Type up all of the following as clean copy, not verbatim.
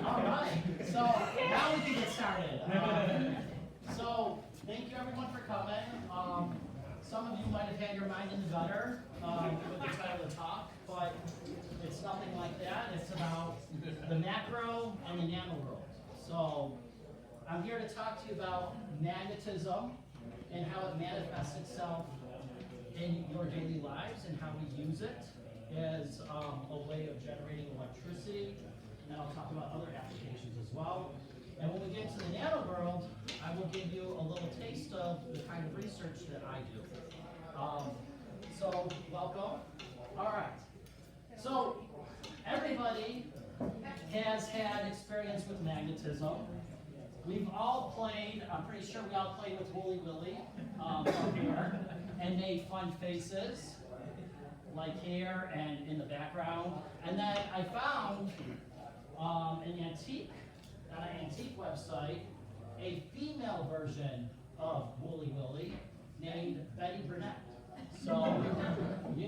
All right, so now we can get started. So thank you everyone for coming. Some of you might have had your mind in the gutter with the title of the talk, but it's nothing like that. It's about the macro and the nano world. So I'm here to talk to you about magnetism and how it manifests itself in your daily lives and how we use it as a way of generating electricity. And I'll talk about other applications as well. And when we get to the nano world, I will give you a little taste of the kind of research that I do. So welcome. All right. So everybody has had experience with magnetism. We've all played, I'm pretty sure we all played with Wooly Willy up here and made fun faces like here and in the background. And then I found an antique website, a female version of Wooly Willy named Betty Burnett. So, you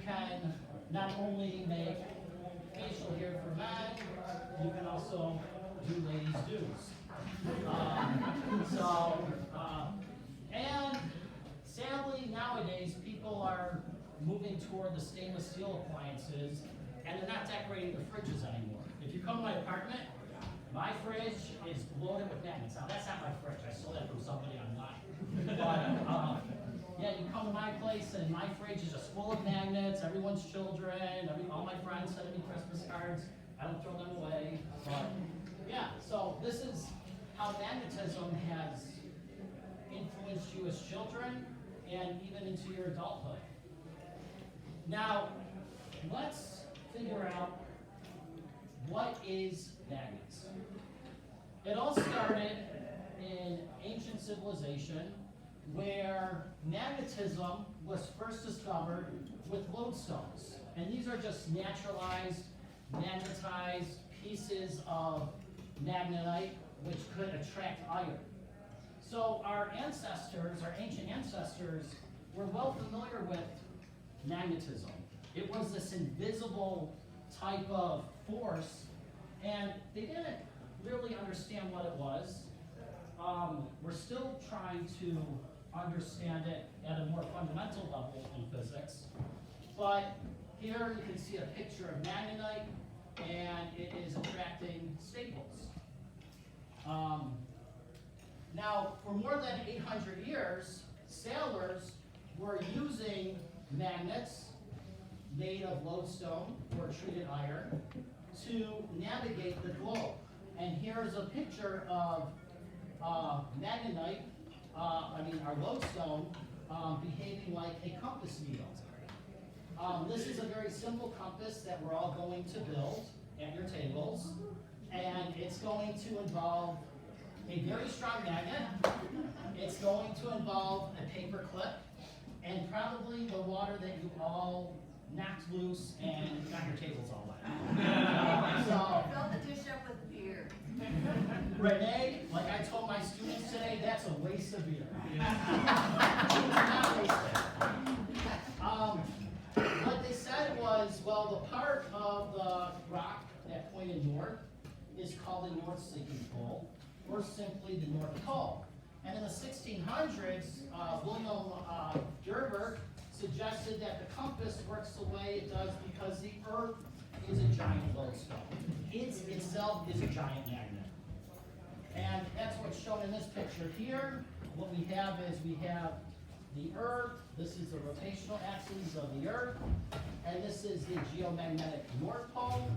can not only make facial hair for men, you can also do ladies' do's. And sadly nowadays people are moving toward the stainless steel appliances and they're not decorating the fridges anymore. If you come to my apartment, my fridge is loaded with magnets. Now that's not my fridge, I stole that from somebody online. But yeah, you come to my place and my fridge is just full of magnets, everyone's children, all my friends send me Christmas cards. I don't throw them away. But yeah, so this is how magnetism has influenced you as children and even into your adulthood. Now, let's figure out what is magnets. It all started in ancient civilization where magnetism was first discovered with lodestones. And these are just naturalized, magnetized pieces of magnetite which could attract iron. So our ancient ancestors, were well familiar with magnetism. It was this invisible type of force, and they didn't really understand what it was. We're still trying to understand it at a more fundamental level in physics. But here you can see a picture of magnetite, and it is attracting staples. Now, for more than 800 years, sailors were using magnets made of lodestone or treated iron to navigate the globe. And here's a picture of magnetite, our lodestone, behaving like a compass needle. This is a very simple compass that we're all going to build at your tables, and it's going to involve a very strong magnet. It's going to involve a paper clip, and probably the water that you all knocked loose and got your tables all wet. Fill the dish up with beer. Renee, like I told my students today, that's a waste of beer. Not wasted. What they said was, well, the part of the rock that pointed north is called the North Sinking Pole, or simply the North Pole. And in the 1600s, William Gerber suggested that the compass works the way it does because the Earth is a giant lodestone. It itself is a giant magnet. And that's what's shown in this picture here. What we have is we have the Earth. This is the rotational axis of the Earth. And this is the geomagnetic North Pole.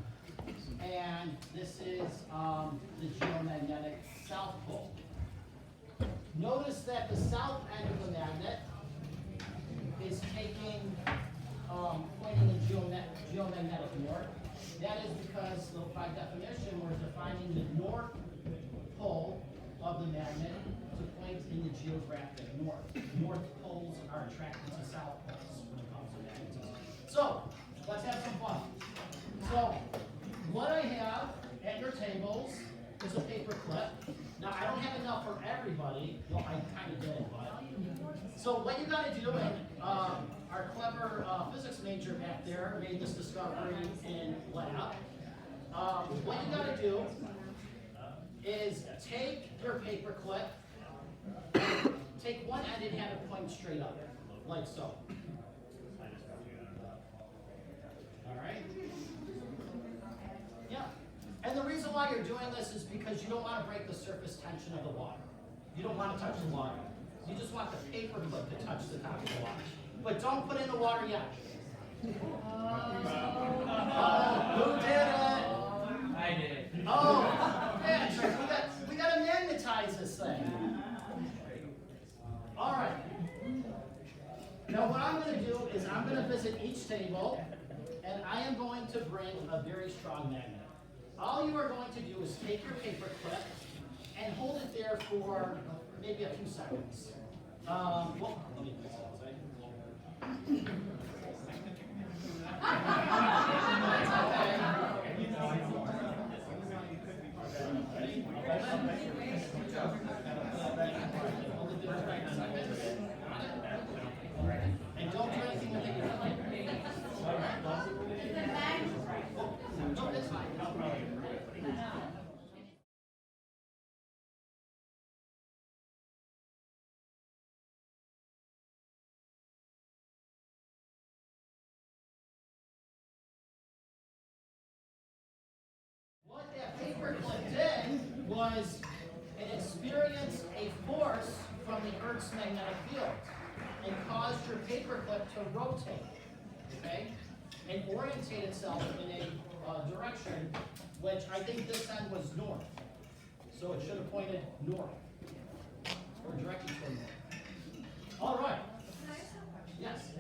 And this is the geomagnetic South Pole. Notice that the south end of the magnet is pointing in geomagnetic north. That is because, by definition, we're defining the north pole of the magnet to point in the geographic north. North poles are attracted to south poles when it comes to magnetism. So, let's have some fun. So, what I have at your tables is a paper clip. Now, I don't have enough for everybody. Well, I kind of did, but. So what you got to do, and our clever physics major back there made this discovery in lab, what you gotta do is take your paper clip, take one end and have it point straight up, like so. Alright? Yeah. And the reason why you're doing this is because you don't want to break the surface tension of the water. You don't want to touch the water. You just want the paper clip to touch the top of the water. But don't put in the water yet. Who did it? I did. Oh, yeah, we got to magnetize this thing. All right. Now what I'm going to do is I'm going to visit each table, and I am going to bring a very strong magnet. All you are going to do is take your paper clip and hold it there for maybe a few seconds. Well, let me put this outside. And don't do anything with it. No, that's fine. What that paper clip did was it experienced a force from the Earth's magnetic field and caused your paper clip to rotate, okay, and orientate itself in a direction, which I think this end was north. So it should have pointed north, or directed toward north. All right. Yes.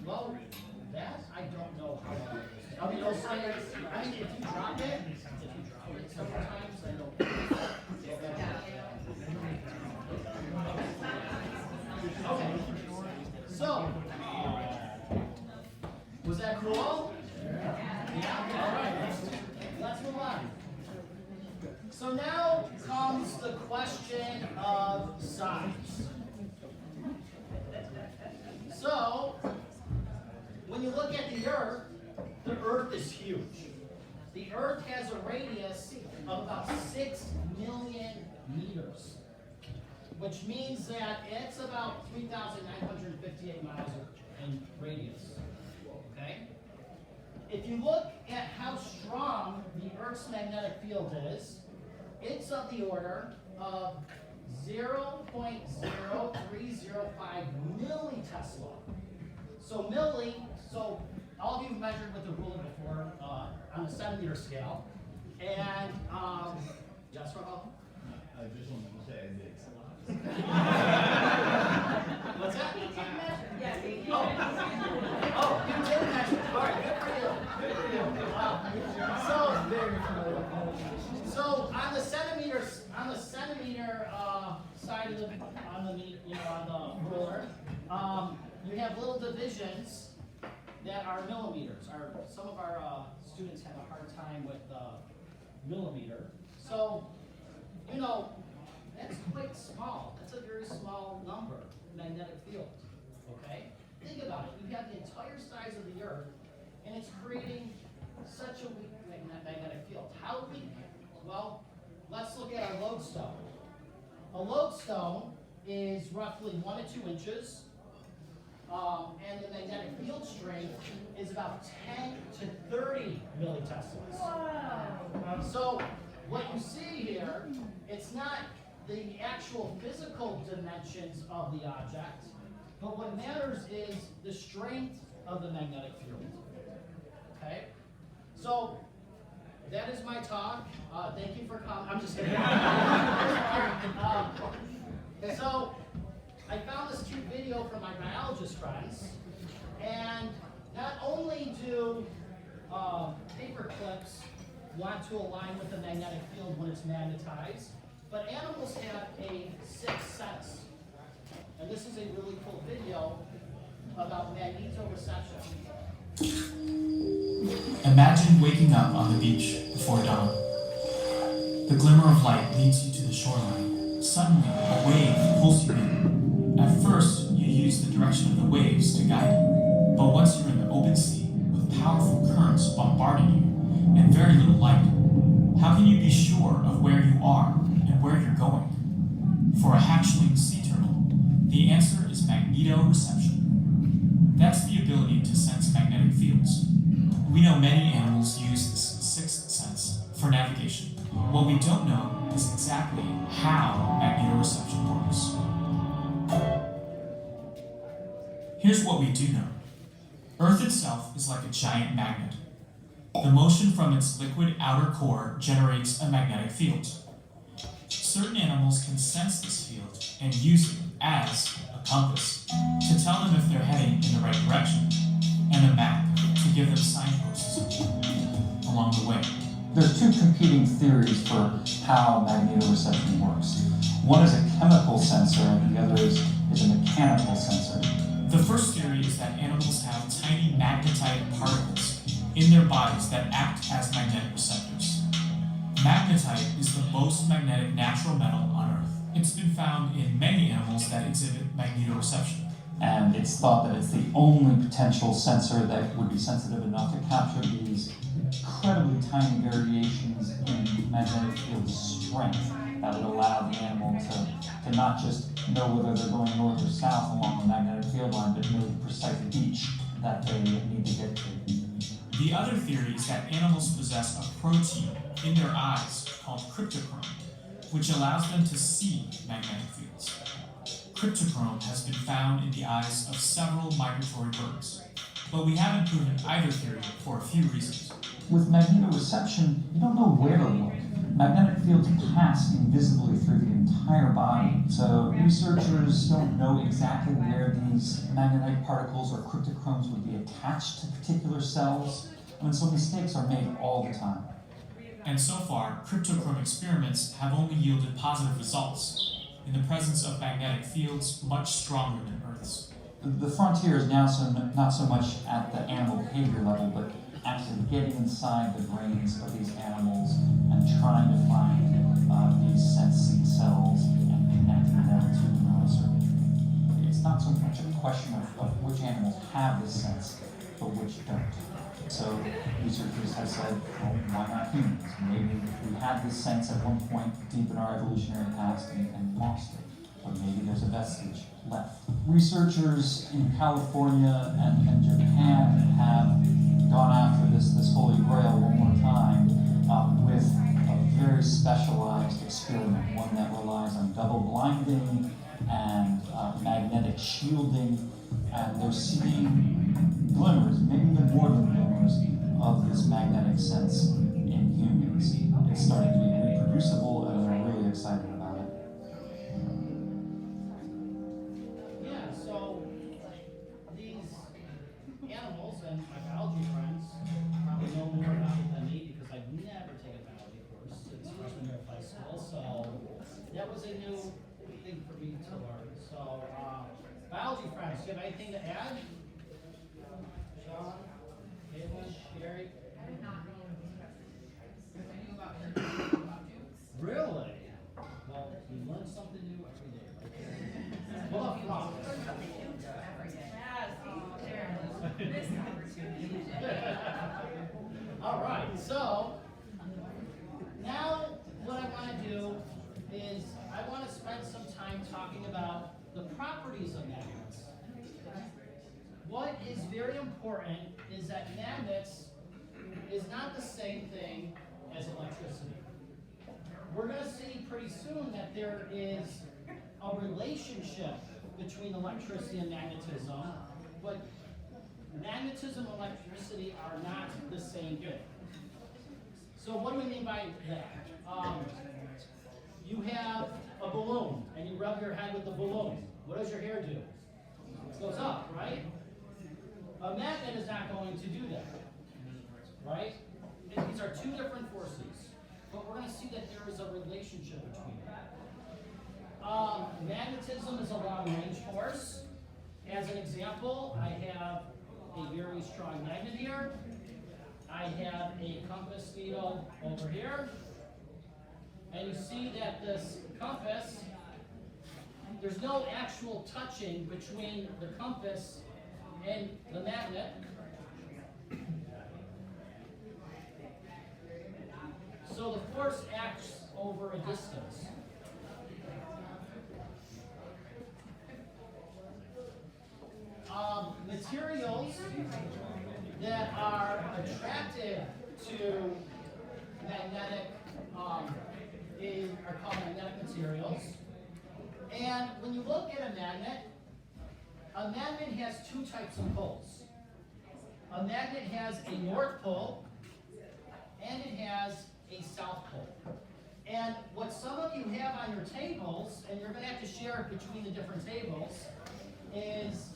Well, that I don't know how long it is. I mean, it'll stay, I mean, if you drop it several times, then it'll. Okay. So, was that cool? Yeah? All right, let's move on. So now comes the question of size. So, when you look at the Earth is huge. The Earth has a radius of about 6 million meters, which means that it's about 3,958 miles in radius. Okay? If you look at how strong the Earth's magnetic field is, it's of the order of 0.0305 millitesla. So all of you have measured with the ruler before on a centimeter scale. And, yes, Rahul? I just wanted to say I did. What's that? He did measure. Yeah, he did. Oh, you did measure. All right, good for you. Good for you. So on the centimeter side of on the ruler, you have little divisions that are millimeters. Some of our students have a hard time with millimeter. So, that's quite small. That's a very small number, magnetic field. Okay? Think about it. You have the entire size of the Earth, and it's creating such a weak magnetic field. How weak? Well, let's look at our lodestone. A lodestone is roughly 1 to 2 inches, and the magnetic field strength is about 10 to 30 milliteslas. Wow. So what you see here, it's not the actual physical dimensions of the object, but what matters is the strength of the magnetic field. Okay? So that is my talk. Thank you for coming. I'm just kidding. So I found this cute video from my biologist friends, and not only do paper clips want to align with the magnetic field when it's magnetized, but animals have a sixth sense. And this is a really cool video about magnetoreception. Imagine waking up on the beach before dawn. The glimmer of light leads you to the shoreline. Suddenly, a wave pulls you in. At first, you use the direction of the waves to guide you. But once you're in the open sea, with powerful currents bombarding you and very little light, how can you be sure of where you are and where you're going? For a hatchling sea turtle, the answer is magnetoreception. That's the ability to sense magnetic fields. We know many animals use this sixth sense for navigation. What we don't know is exactly how magnetoreception works. Here's what we do know. Earth itself is like a giant magnet. The motion from its liquid outer core generates a magnetic field. Certain animals can sense this field and use it as a compass to tell them if they're heading in the right direction, and a map to give them signposts along the way. There's two competing theories for how magnetoreception works. One is a chemical sensor, and the other is a mechanical sensor. The first theory is that animals have tiny magnetite particles in their bodies that act as magnetic receptors. Magnetite is the most magnetic natural metal on Earth. It's been found in many animals that exhibit magnetoreception. And it's thought that it's the only potential sensor that would be sensitive enough to capture these incredibly tiny variations in magnetic field strength that would allow the animal to not just know whether they're going north or south along the magnetic field line, but know the precise beach that they need to get to. The other theory is that animals possess a protein in their eyes called cryptochrome, which allows them to see magnetic fields. Cryptochrome has been found in the eyes of several migratory birds, but we haven't proven either theory for a few reasons. With magnetoreception, you don't know where to look. Magnetic fields pass invisibly through the entire body, so researchers don't know exactly where these magnetite particles or cryptochromes would be attached to particular cells, and so mistakes are made all the time. And so far, cryptochrome experiments have only yielded positive results in the presence of magnetic fields much stronger than Earth's. The frontier is now not so much at the animal behavior level, but actually getting inside the brains of these animals and trying to find these sensing cells and connecting them to the neural circuit. It's not so much a question of which animals have this sense, but which don't. So researchers have said, well, why not humans? Maybe we had this sense at one point deep in our evolutionary past and lost it. Or maybe there's a vestige left. Researchers in California and Japan have gone after this holy grail one more time with a very specialized experiment, one that relies on double blinding and magnetic shielding, and they're seeing glimmers, maybe even more than glimmers, of this magnetic sense in humans. It's starting to be reproducible, and they're really excited about it. Yeah, so these animals and my biology friends probably know more about it than me because I've never taken a biology course since freshman year of high school. So that was a new thing for me to learn. So biology friends, do you have anything to add? Sean, Caitlin, Sherry? Really? Well, you learn something new every day. Right? Well, up front. All right, so now what I want to do is I want to spend some time talking about the properties of magnets. What is very important is that magnets is not the same thing as electricity. We're going to see pretty soon that there is a relationship between electricity and magnetism, but magnetism and electricity are not the same thing. So what do we mean by that? You have a balloon, and you rub your head with the balloon. What does your hair do? It goes up, right? A magnet is not going to do that, right? These are two different forces, but we're going to see that there is a relationship between them. Magnetism is a long-range force. As an example, I have a very strong magnet here. I have a compass needle over here. And you see that this compass, there's no actual touching between the compass and the magnet. So the force acts over a distance. Materials that are attracted to magnetic are called magnetic materials. And when you look at a magnet has two types of poles. A magnet has a north pole and it has a south pole. And what some of you have on your tables, and you're going to have to share it between the different tables, is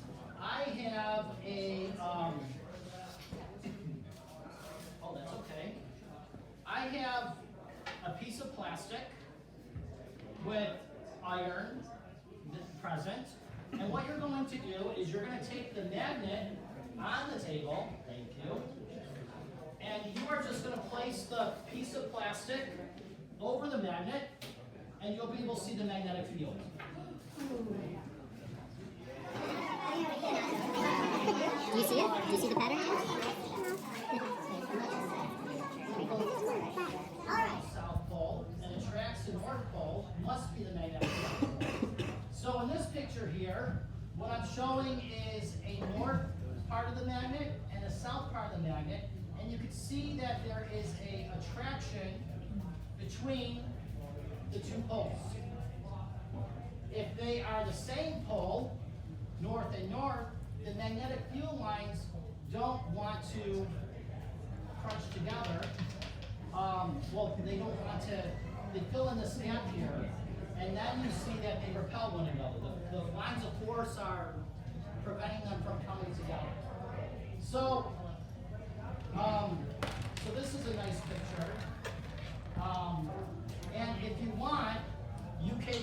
I have a, oh, that's okay. I have a piece of plastic with iron present. And what you're going to do is you're going to take the magnet on the table, thank you, and you are just going to place the piece of plastic over the magnet, and you'll be able to see the magnetic field. Do you see it? Do you see the pattern? South pole and attracts the north pole must be the magnetic field. So in this picture here, what I'm showing is a north part of the magnet and a south part of the magnet, and you can see that there is a attraction between the two poles. If they are the same pole, north and north, the magnetic field lines don't want to crunch together. Well, they don't want to, they fill in this gap here, and then you see that they repel one another. The lines of force are preventing them from coming together. So, so this is a nice picture. And if you want, you can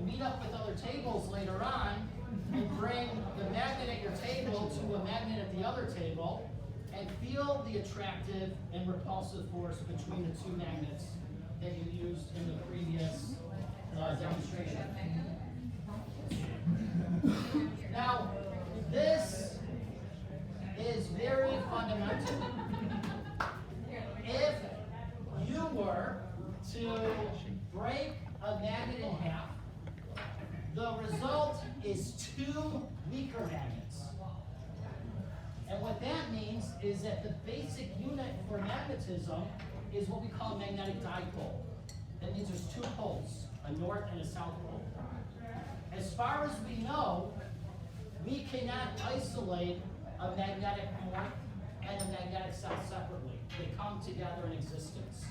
meet up with other tables later on and bring the magnet at your table to a magnet at the other table and feel the attractive and repulsive force between the two magnets that you used in the previous demonstration. Now, this is very fundamental. If you were to break a magnet in half, the result is two weaker magnets. And what that means is that the basic unit for magnetism is what we call a magnetic dipole. That means there's two poles, a north and a south pole. As far as we know, we cannot isolate a magnetic north and a magnetic south separately. They come together in existence.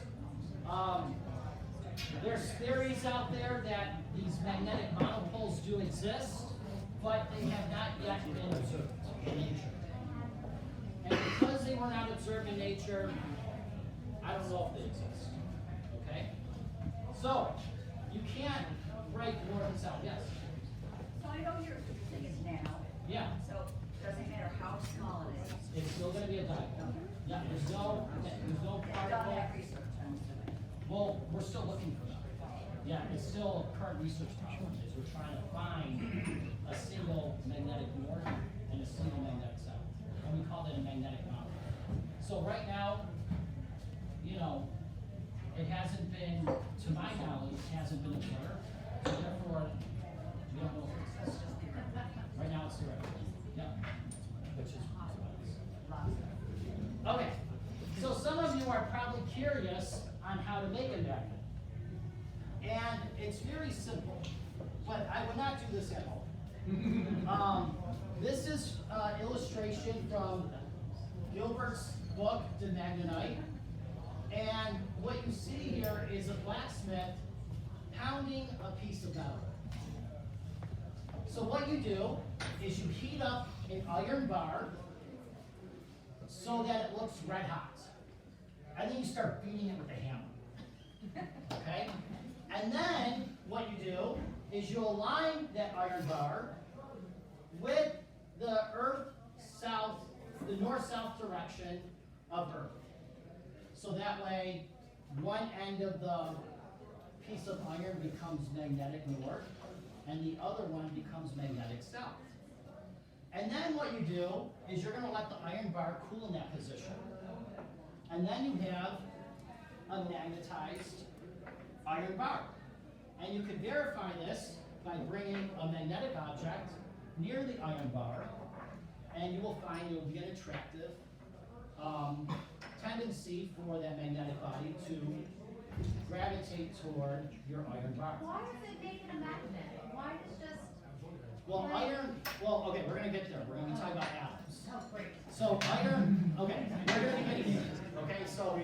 There's theories out there that these magnetic monopoles do exist, but they have not yet been observed in nature. And because they were not observed in nature, I don't know if they exist. Okay? So, you can't break north and south. Yes? So I know your thing is nano, Yeah. so it doesn't matter how small it is. It's still going to be a dipole. Yeah, there's no They've done particle. that research on it. Well, we're still looking for that. Yeah, it's still a current research problem, is we're trying to find a single magnetic north and a single magnetic south. And we call that a magnetic monopole. So right now, you know, it hasn't been, to my knowledge, it hasn't been observed. So therefore, we don't know if it exists. Right now it's theoretical. Yeah. Which is okay. So some of you are probably curious on how to make a magnet. And it's very simple, but I would not do this at home. This is illustration from Gilbert's book, De Magnetite. And what you see here is a blacksmith pounding a piece of metal. So what you do is you heat up an iron bar so that it looks red hot. And then you start beating it with a hammer. Okay? And then what you do is you align that iron bar with the the north-south direction of Earth. So that way, one end of the piece of iron becomes magnetic north, and the other one becomes magnetic south. And then what you do is you're going to let the iron bar cool in that position. And then you have a magnetized iron bar. And you can verify this by bringing a magnetic object near the iron bar, and you will find it will be an attractive tendency for that magnetic body to gravitate toward your iron bar. Why is it making a magnet? Why does just... Well, okay, we're gonna get there. We're gonna be talking about atoms. Oh, great. So iron, okay, we're gonna be getting here. Okay, so,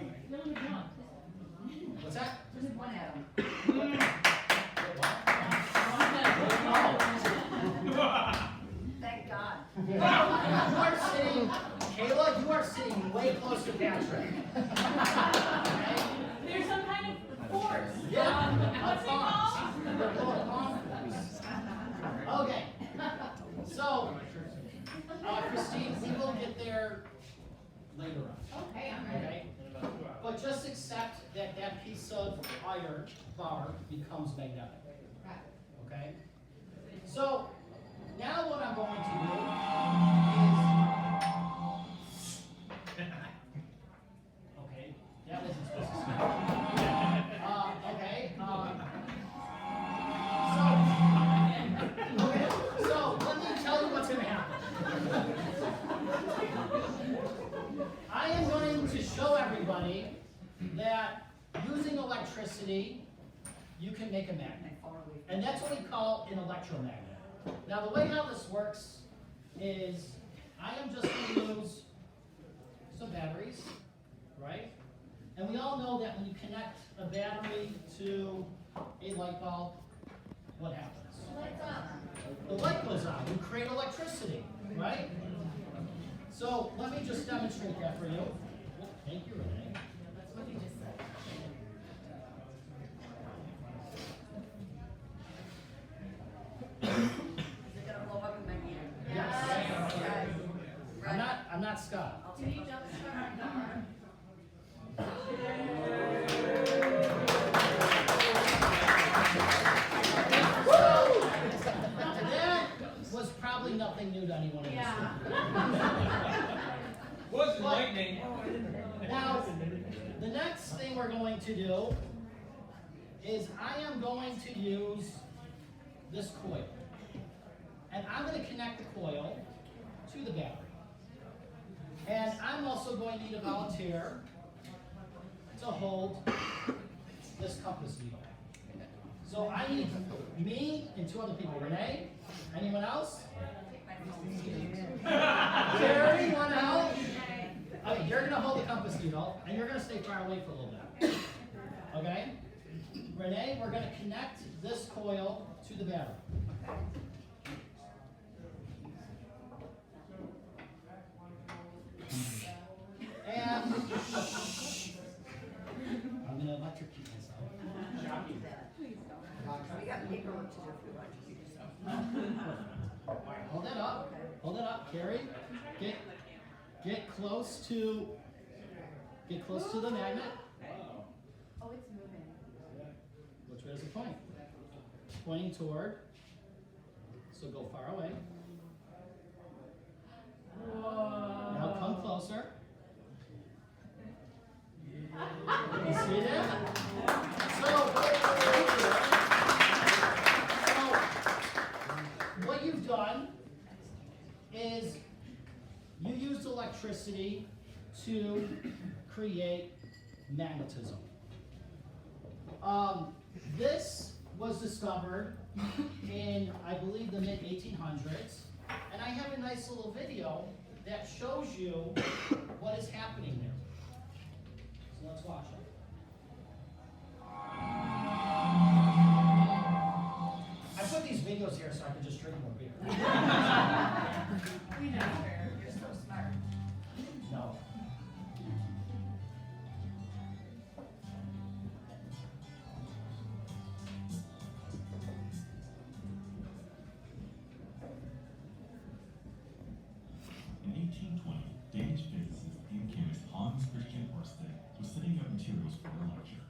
what's that? Just one atom. Thank God. You are sitting, Kayla, you are sitting way close to Patrick. Okay? There's some kind of force. Yeah, What's it called? They're going along. Okay, so, Christine, we will get there later on. Okay, I'm ready. Okay? But just accept that that piece of iron bar becomes magnetic. Okay? So, now what I'm going to do is... Okay, that wasn't supposed to stop. So let me tell you what's going to happen. I am going to show everybody that using electricity, you can make a magnet. And that's what we call an electromagnet. Now the way how this works is I am just going to use some batteries, right? And we all know that when you connect a battery to a light bulb, what happens? Lights up. The light goes on. You create electricity, right? So let me just demonstrate that for you. Well, thank you, Renee. That's what you just said. Is it gonna blow up in my hand? Yes. Right. I'm not Scott. Do you jump start my car? That was probably nothing new to anyone in this room. Yeah. Wasn't lightning. Now, the next thing we're going to do is I am going to use this coil. And I'm going to connect the coil to the battery. And I'm also going to need a volunteer to hold this compass needle. So I need me and two other people. Renee? Anyone else? Carrie, anyone else? Okay, you're going to hold the compass needle, and you're going to stay far away for a little bit. Okay? Renee, we're going to connect this coil to the battery. And I'm going to electrocute myself. We got paperwork to do if we want to keep yourself. Alright, hold that up. Hold that up, Carrie. Get close to the magnet. Oh, it's moving. Which way does it point? Pointing toward. So go far away. Whoa. Now come closer. You see that? So what you've done is you used electricity to create magnetism. This was discovered in, I believe, the mid-1800s, and I have a nice little video that shows you what is happening there. So let's watch it. I put these videos here so I can just drink more beer. We know, you're so smart. No. In 1820, Danish physicist and chemist Hans Christian Ørsted was setting up materials for a lecture.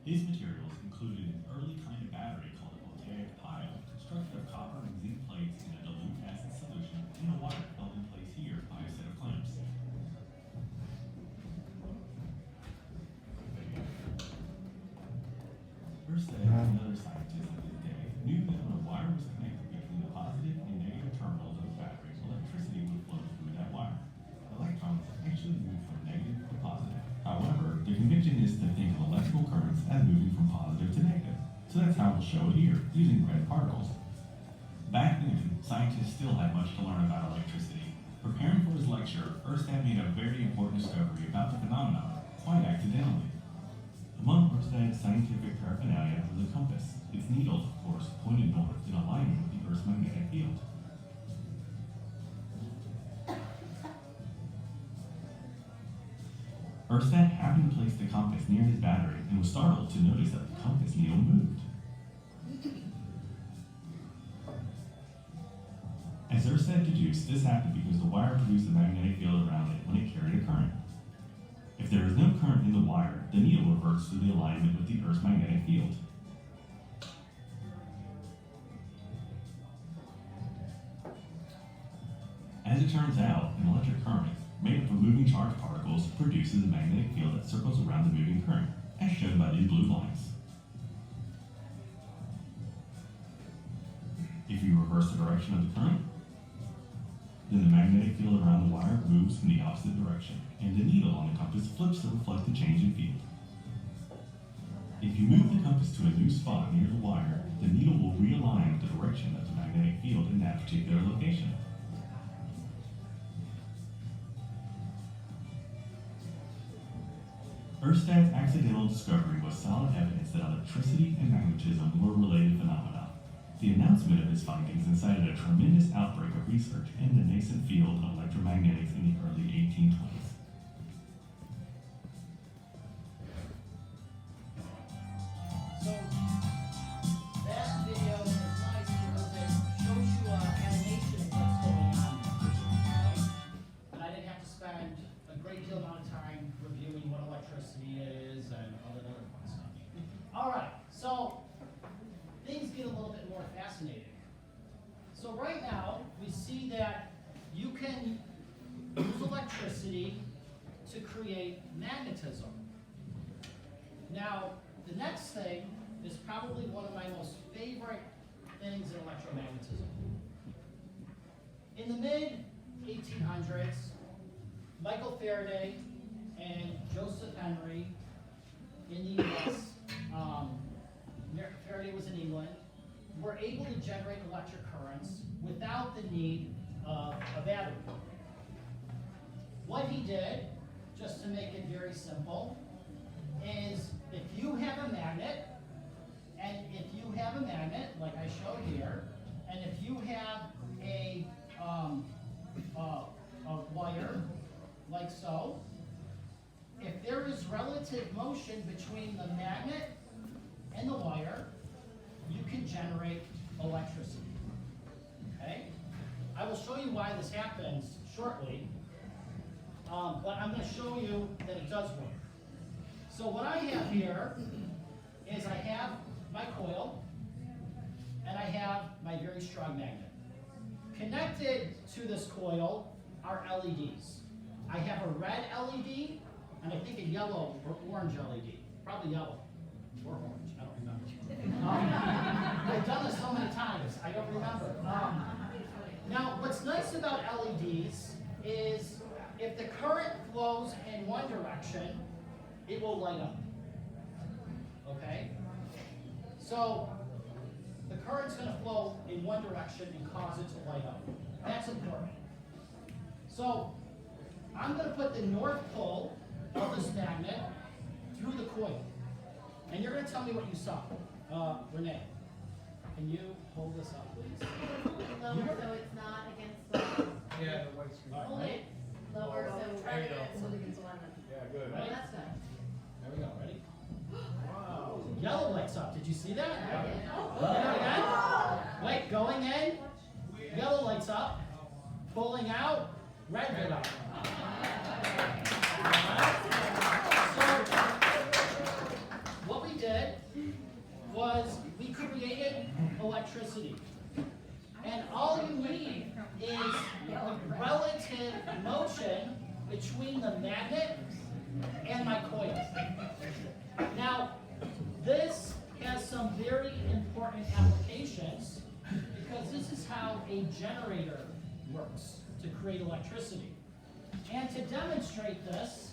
His materials included an early kind of battery called a voltaic pile, constructed of copper and zinc plates in a dilute acid solution and a wire held in place here by a set of clamps. the convention is to think of electrical currents as moving from positive to negative. So that's how we'll show it here, using red particles. Back then, scientists still had much to learn about electricity. Preparing for his lecture, Ørsted made a very important discovery about the phenomenon, quite accidentally. Among Ørsted's scientific paraphernalia was a compass. Its needle, of course, pointed north in alignment with the Earth's magnetic field. Ørsted happened to place the compass near his battery and was startled to notice that the compass needle moved. As Ørsted deduced, this happened because the wire produced a magnetic field around it when it carried a current. If there is no current in the wire, the needle reverts to the alignment with the Earth's magnetic field. As it turns out, an electric current, made up of moving charged particles, produces a magnetic field that circles around the moving current, as shown by these blue lines. If you reverse the direction of the current, then the magnetic field around the wire moves in the opposite direction, and the needle on the compass flips to reflect the change in field. If you move the compass to a new spot near the wire, the needle will realign with the direction of the magnetic field in that particular location. Ørsted's accidental discovery was solid evidence that electricity and magnetism were related phenomena. The announcement of his findings incited a tremendous outbreak of research in the nascent field of electromagnetics in the early 1820s. So that video is nice because it shows you animation of what's going on there. Okay? And I didn't have to spend a great deal amount of time reviewing what electricity is and all that other fun stuff. All right, so things get a little bit more fascinating. So right now, we see that you can use electricity to create magnetism. Now, the next thing is probably one of my most favorite things in electromagnetism. In the mid-1800s, Michael Faraday and Joseph Henry in the US, Faraday was in England, were able to generate electric currents without the need of a battery. What he did, just to make it very simple, is if you have a magnet, like I showed here, and if you have a wire, like so, if there is relative motion between the magnet and the wire, you can generate electricity. Okay? I will show you why this happens shortly, but I'm going to show you that it does work. So what I have here is I have my coil, and I have my very strong magnet. Connected to this coil are LEDs. I have a red LED, and I think a yellow or orange LED. Probably yellow or orange, I don't remember. I've done this so many times, I don't remember. Now, what's nice about LEDs is if the current flows in one direction, it will light up. Okay? So, the current's going to flow in one direction and cause it to light up. That's important. So, I'm going to put the north pole of this magnet through the coil. And you're going to tell me what you saw. Renee, can you hold this up, please? Lower so it's not against the. Yeah, the white screen. All Hold right, it lower so There you go. so it against the line. Yeah, good. Oh, that's good. there we go. Ready? Wow. Yellow lights up. Did you see that? I did. There again. Wait, going in. Yellow lights up. Pulling out. Red lit up. So, what we did was we created electricity. And all you need is the relative motion between the magnet and my coil. Now, this has some very important applications because this is how a generator works to create electricity. And to demonstrate this,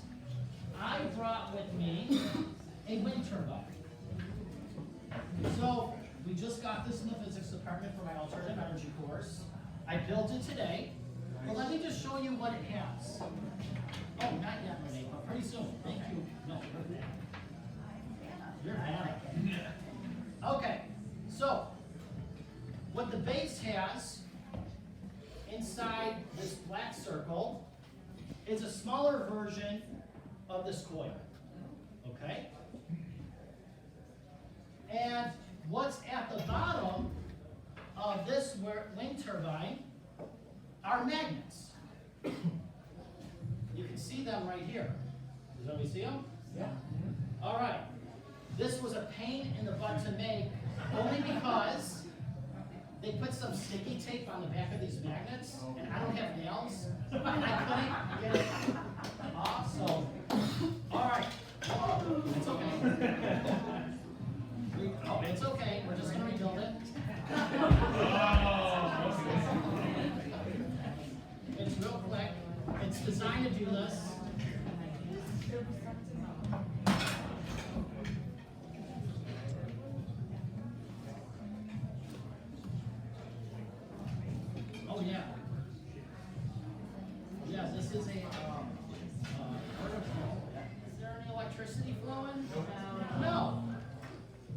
I brought with me a wind turbine. So we just got this in the physics department for my alternative energy course. I built it today, but let me just show you what it has. Oh, not yet, Renee, but pretty soon. Thank you. No, you're Hannah. Okay, so what the base has inside this black circle is a smaller version of this coil. Okay? And what's at the bottom of this wind turbine are magnets. You can see them right here. Does everybody see them? Yeah. All right. This was a pain in the butt to make, only because they put some sticky tape on the back of these magnets, and I don't have nails, and I couldn't get it off, so, all right. Oh, it's okay. Oh, it's okay, we're just gonna rebuild it. It's real quick. It's designed to do this. Oh yeah. Yeah, this is a is there any electricity flowing? No.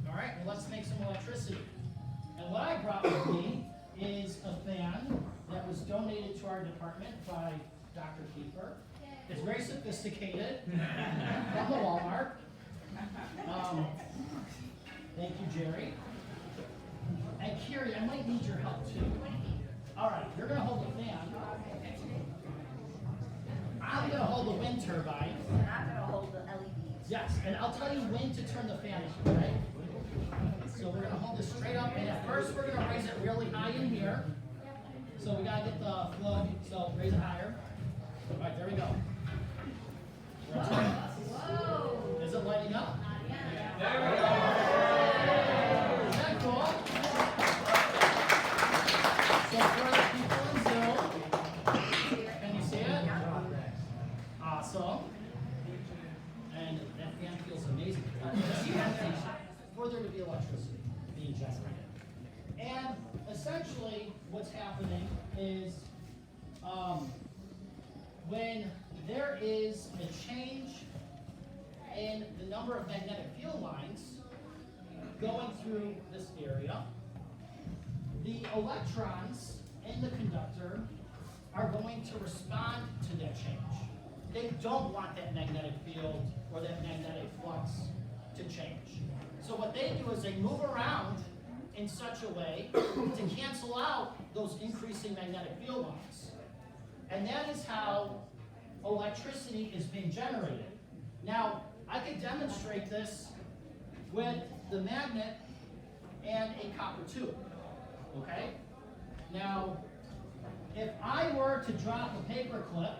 All right, well let's make some electricity. And what I brought with me is a fan that was donated to our department by Dr. Kiefer. It's very sophisticated, from the Walmart. Thank you, Jerry. And Carrie, I might need your help too. All right, you're gonna hold the fan. I'm gonna hold the wind turbine. And I'm gonna hold the LEDs. Yes, and I'll tell you when to turn the fan on, okay? So we're gonna hold this straight up, and at first we're gonna raise it really high in here. So we gotta get the flow, so raise it higher. All right, there we go. Whoa. Is it lighting up? There we go. Is that cool? So for the people in Zoom, can you see it? Awesome. And that fan feels amazing. For there to be electricity being generated. And essentially what's happening is when there is a change in the number of magnetic field lines going through this area, the electrons in the conductor are going to respond to that change. They don't want that magnetic field or that magnetic flux to change. So what they do is they move around in such a way to cancel out those increasing magnetic field lines. And that is how electricity is being generated. Now, I could demonstrate this with the magnet and a copper tube, okay? Now, if I were to drop a paper clip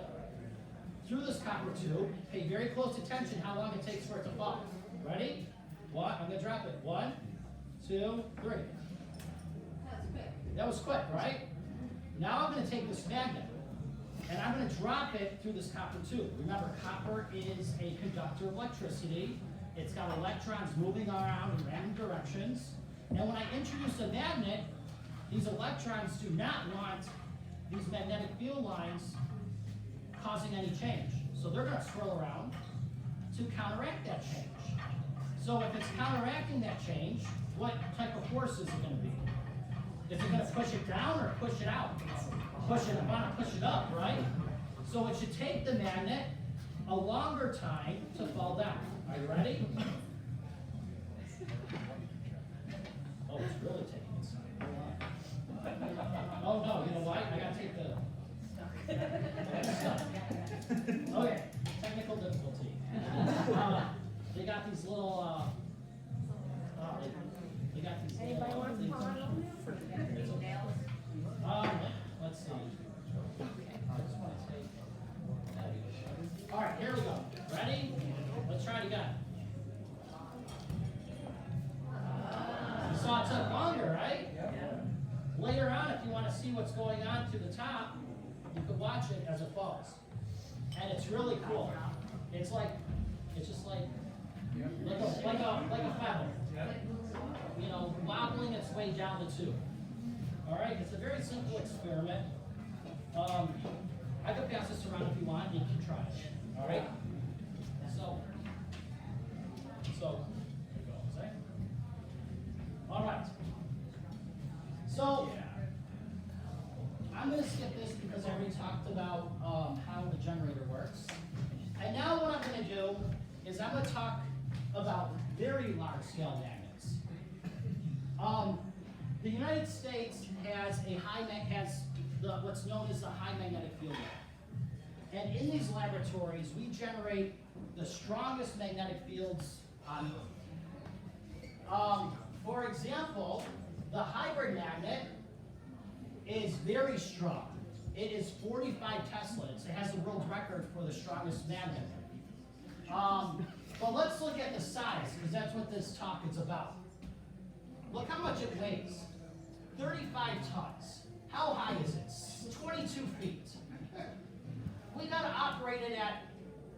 through this copper tube, pay very close attention how long it takes for it to fall. Ready? One, I'm gonna drop it. 1, 2, 3. That was quick, right? Now I'm gonna take this magnet and I'm gonna drop it through this copper tube. Remember, copper is a conductor of electricity. It's got electrons moving around in random directions. And when I introduce a magnet, these electrons do not want these magnetic field lines causing any change. So they're gonna swirl around to counteract that change. So if it's counteracting that change, what type of force is it gonna be? Is it gonna push it down or push it out? Push it, I wanna push it up, right? So it should take the magnet a longer time to fall down. Are you ready? Oh, it's really taking its time. Hold on. Oh no, you know what? I gotta take the. Okay, technical difficulty. They got these little, they got these little things. Let's see. I just wanna take. All right, here we go. Ready? Let's try it again. You saw it took longer, right? Later on, if you want to see what's going on to the top, you can watch it as it falls. And it's really cool. It's like It's just like a feather. You know, wobbling its way down the tube. All right, it's a very simple experiment. I could pass this around if you want, you can try it. All right? So, here goes, eh? All right. So, I'm going to skip this because I already talked about how the generator works. And now what I'm going to do is I'm going to talk about very large scale magnets. The United States has what's known as the high magnetic field lab. And in these laboratories, we generate the strongest magnetic fields on Earth. For example, the hybrid magnet is very strong. It is 45 Teslas. It has the world record for the strongest magnet. But let's look at the size, because that's what this talk is about. Look how much it weighs. 35 tons. How high is it? 22 feet. We gotta operate it at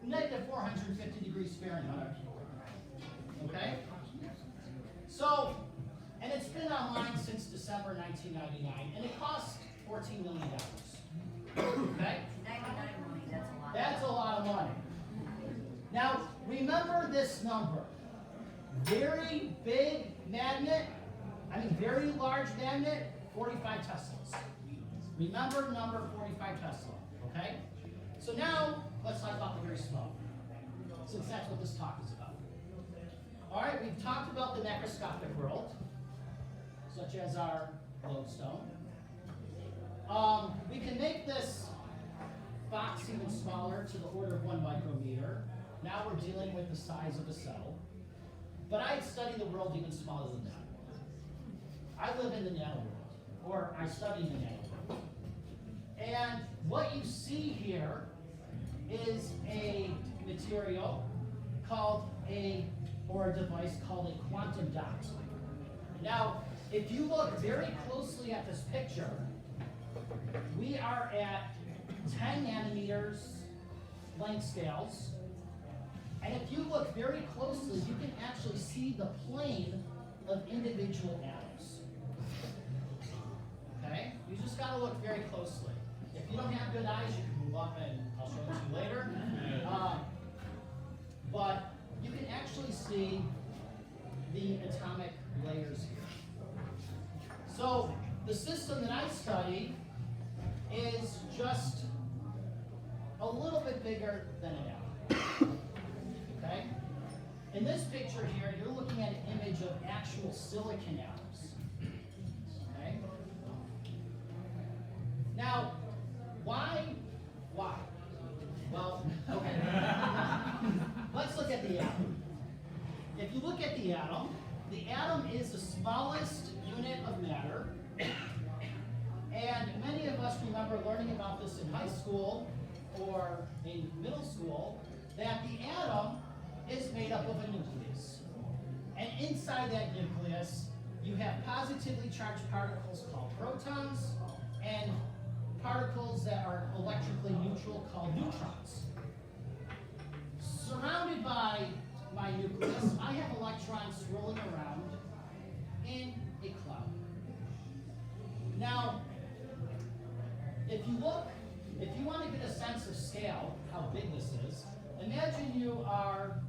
negative 450 degrees Fahrenheit. Okay? So, and it's been online since December 1999, and it costs $14 million. Okay? 99 money, that's a lot. That's a lot of money. Now, remember this number. Very big magnet, very large magnet, 45 Teslas. Remember number 45 Tesla, okay? So now, let's talk about the very small, since that's what this talk is about. All right, we've talked about the macroscopic world, such as our lodestone. We can make this box even smaller to the order of 1 micrometer. Now we're dealing with the size of a cell. But I study the world even smaller than that. I live in the nano world, or I study the nano world. And what you see here is a material or a device called a quantum dot. Now, if you look very closely at this picture, we are at 10 nanometers length scales. And if you look very closely, you can actually see the plane of individual atoms. Okay? You just gotta look very closely. If you don't have good eyes, you can move up and I'll show it to you later. But you can actually see the atomic layers here. So the system that I study is just a little bit bigger than an atom. Okay? In this picture here, you're looking at an image of actual silicon atoms. Okay? Now, why? Well, okay. Let's look at the atom. If you look at the atom is the smallest unit of matter. And many of us remember learning about this in high school or in middle school, that the atom is made up of a nucleus. And inside that nucleus, you have positively charged particles called protons and particles that are electrically neutral called neutrons. Surrounded by my nucleus, I have electrons swirling around in a cloud. Now, if you want to get a sense of scale, how big this is, imagine you are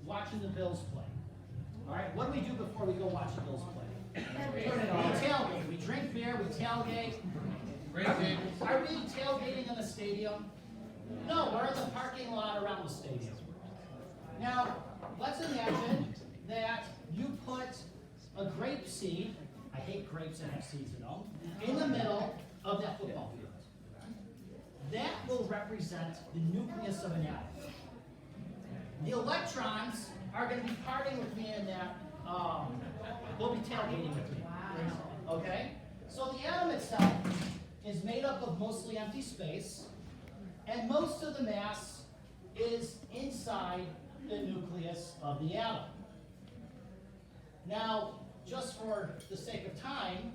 watching the Bills play. All right, what do we do before we go watch the Bills play? We tailgate. We drink beer, we tailgate. Are we tailgating in the stadium? No, we're in the parking lot around the stadium. Now, let's imagine that you put a grape seed, I hate grapes that have seeds in them, in the middle of that football field. That will represent the nucleus of an atom. The electrons are going to be partying with me in that, they'll be tailgating with me. Okay? So the atom itself is made up of mostly empty space, and most of the mass is inside the nucleus of the atom. Now, just for the sake of time,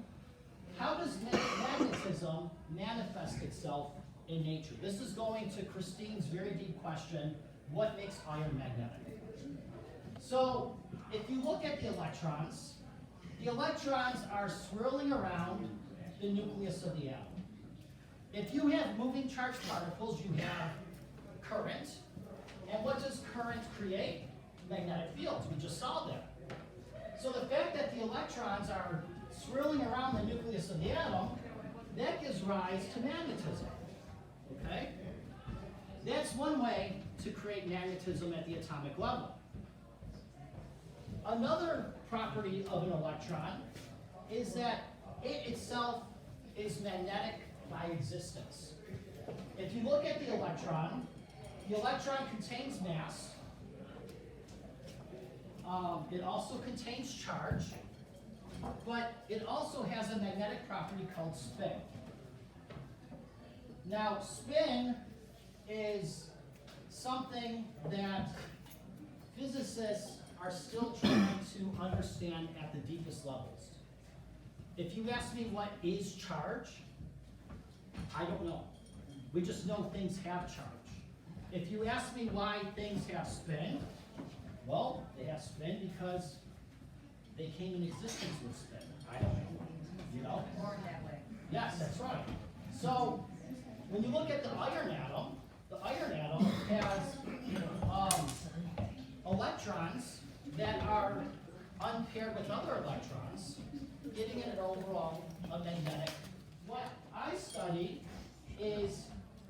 how does magnetism manifest itself in nature? This is going to Christine's very deep question, what makes iron magnetic. So if you look at the electrons are swirling around the nucleus of the atom. If you have moving charged particles, you have current. And what does current create? Magnetic fields. We just saw that. So the fact that the electrons are swirling around the nucleus of the atom, that gives rise to magnetism. Okay? That's one way to create magnetism at the atomic level. Another property of an electron is that it itself is magnetic by existence. If you look at the electron contains mass. It also contains charge, but it also has a magnetic property called spin. Now, spin is something that physicists are still trying to understand at the deepest levels. If you ask me what is charge, I don't know. We just know things have charge. If you ask me why things have spin, well, they have spin because they came in existence with spin. I don't know. You know? Born that way. Yes, that's right. So, when you look at the iron atom has electrons that are unpaired with other electrons, giving it an overall magnetic. What I study is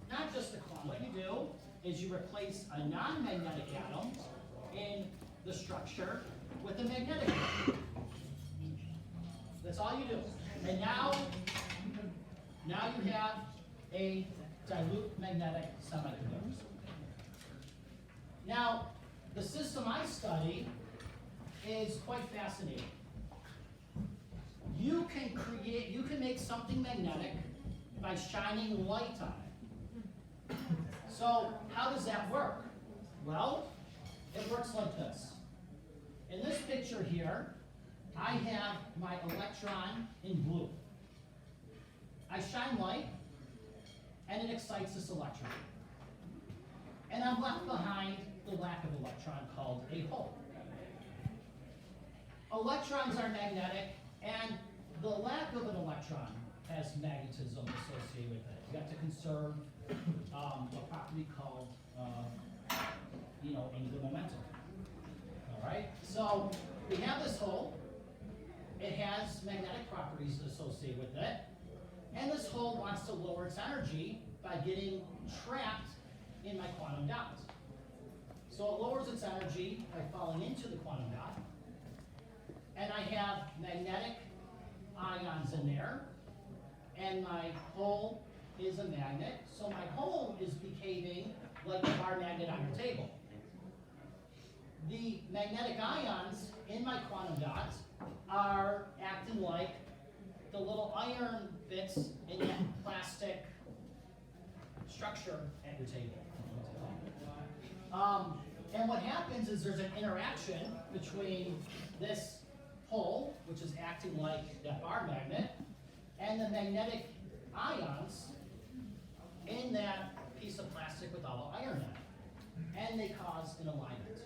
not just the quantum. What you do is you replace a non-magnetic atom in the structure with a magnetic atom. That's all you do. And now you have a dilute magnetic semiconductor. Now, the system I study is quite fascinating. You can make something magnetic by shining light on it. So, how does that work? Well, it works like this. In this picture here, I have my electron in blue. I shine light, and it excites this electron. And I'm left behind the lack of electron called a hole. Electrons are magnetic, and the lack of an electron has magnetism associated with it. You have to conserve a property called, angular momentum. All right. So we have this hole. It has magnetic properties associated with it, and this hole wants to lower its energy by getting trapped in my quantum dot. So it lowers its energy by falling into the quantum dot, and I have magnetic ions in there, and my hole is a magnet, so my hole is behaving like a bar magnet on your table. The magnetic ions in my quantum dot are acting like the little iron bits in that plastic structure at your table. And what happens is there's an interaction between this hole, which is acting like that bar magnet, and the magnetic ions in that piece of plastic with all the iron in it. And they cause an alignment.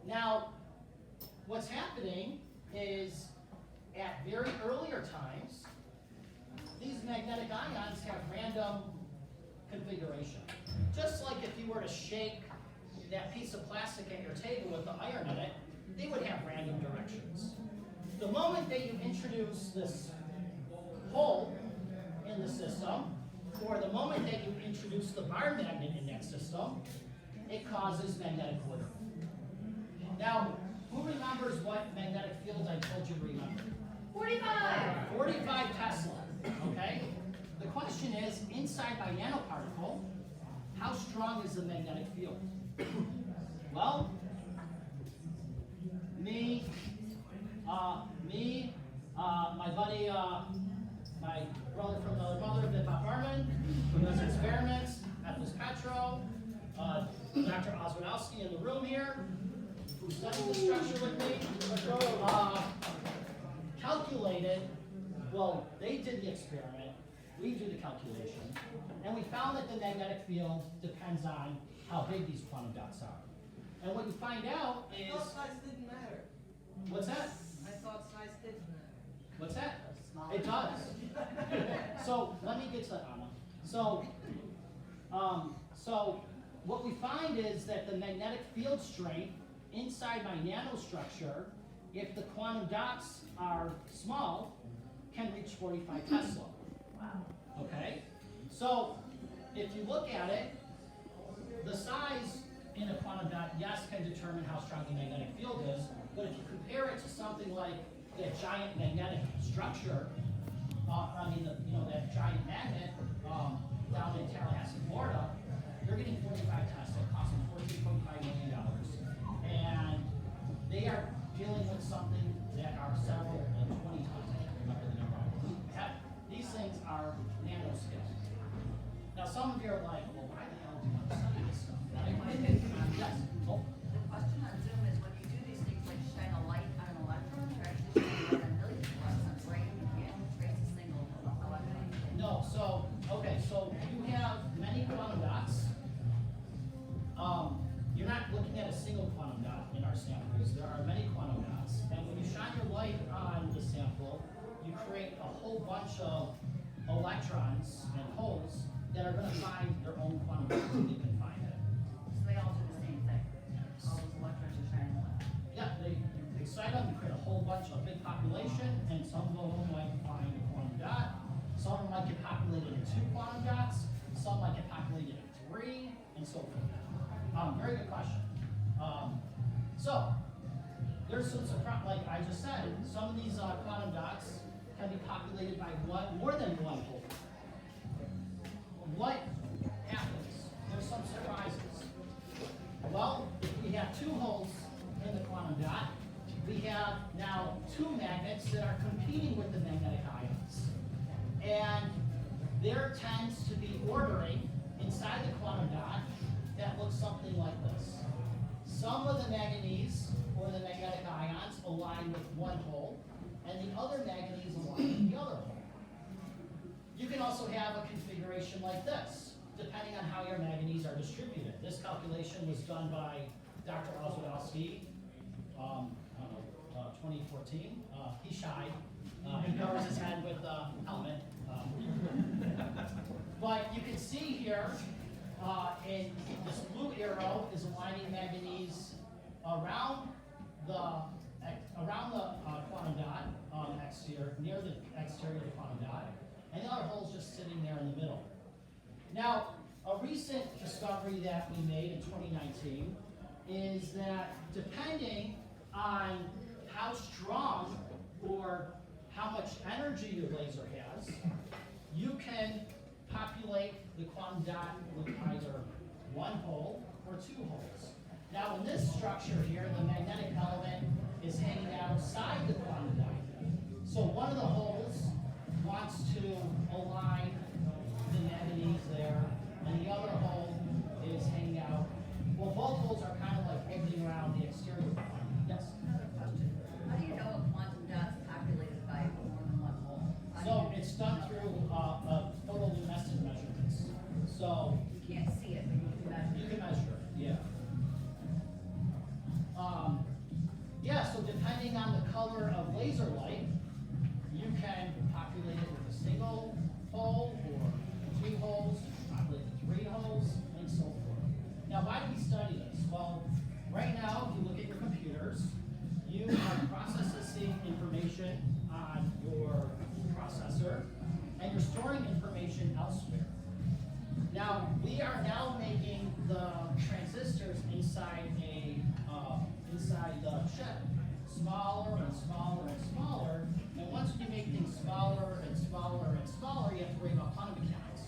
Now, what's happening is at very earlier times, these magnetic ions have random configuration. Just like if you were to shake that piece of plastic at your table with the iron in it, they would have random directions. The moment that you introduce this hole in the system, or the moment that you introduce the bar magnet in that system, it causes magnetic order. Now, who remembers what magnetic field I told you to remember? 45! 45 Tesla, okay? The question is, inside my nanoparticle, how strong is the magnetic field? Well, my buddy, my brother from the mother, Bob Barman, who does experiments, Ethos Petro, Dr. Oswadowski in the room here, who studied the structure with me, calculated, well, they did the experiment, we do the calculation, and we found that the magnetic field depends on how big these quantum dots are. And what you find out I is, thought size didn't matter. what's that? I thought size didn't matter. What's that? It does. So let me get to that, Anna. So what we find is that the magnetic field strength inside my nanostructure, if the quantum dots are small, can reach 45 Tesla. Wow. Okay? So if you look at it, the size in a quantum dot, yes, can determine how strong the magnetic field is, but if you compare it to something like that giant magnetic structure, that giant magnet down in Tallahassee, Florida, they're getting 45 Tesla, costing $14.5 million. And they are dealing with something that are several, 20 tons, I can't remember the number. These things are nanoscale. Now, some of you are like, well, why the hell do you want to study this stuff? Right? Yes. Oh. The question on Zoom is when you do these things like shine a light on an electron, you're actually shining light on millions of electrons, right? You can't trace a single electron. No, so you have many quantum dots. You're not looking at a single quantum dot in our samples. There are many quantum dots. And when you shine your light on the sample, you create a whole bunch of electrons and holes that are going to find their own quantum dots if they can find it. So they all do the same thing. All those electrons are shining light. Yeah, they excite them, you create a whole bunch of big population, and some of them might find a quantum dot. Some of them might get populated in 2 quantum dots. Some might get populated in 3, and so forth. Very good question. So, there's some surprise, like I just said, some of these quantum dots can be populated by more than one hole. What happens? There's some surprises. Well, if we have 2 holes in the quantum dot, we have now 2 magnets that are competing with the magnetic ions. And there tends to be ordering inside the quantum dot that looks something like this. Some of the manganese, or the magnetic ions, align with one hole, and the other manganese align with the other hole. You can also have a configuration like this, depending on how your manganese are distributed. This calculation was done by Dr. Oswaldowski, 2014. He's shy. He covers his head with a helmet. But you can see here, in this blue arrow is aligning manganese around the quantum dot exterior, near the exterior of the quantum dot, and the other hole is just sitting there in the middle. Now, a recent discovery that we made in 2019 is that depending on how strong or how much energy your laser has, you can populate the quantum dot with either one hole or 2 holes. Now in this structure here, the magnetic element is hanging outside the quantum dot. So one of the holes wants to align the manganese there, and the other hole is hanging out. Well, both holes are kind of like orbiting around the exterior of the quantum. Yes? How do you know a quantum dot's populated by more than one hole? So it's done through photoluminescent measurements. So You can't see it, but you can measure. you can measure it, yeah. So depending on the color of laser light, you can populate it with a single hole or 2 holes, populate with 3 holes, and so forth. Now, why do we study this? Well, right now, if you look at your computers, you are processing information on your processor, and you're storing information elsewhere. Now, we are now making the transistors inside the chip smaller and smaller and smaller, and once you make things smaller and smaller and smaller, you have to worry about quantum mechanics.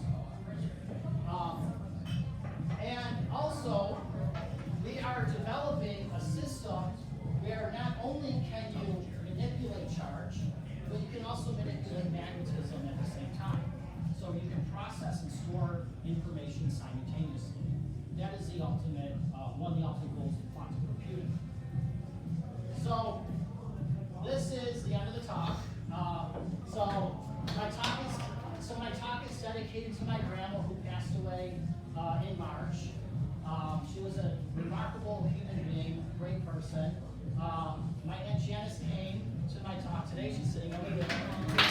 And also, we are developing a system where not only can you manipulate charge, but you can also manipulate magnetism at the same time. So you can process and store information simultaneously. That is the ultimate, one of the ultimate goals of quantum computing. So this is the end of the talk. So my talk is dedicated to my grandma who passed away in March. She was a remarkable human being, great person. My Aunt Janice came to my talk today. She's sitting over there.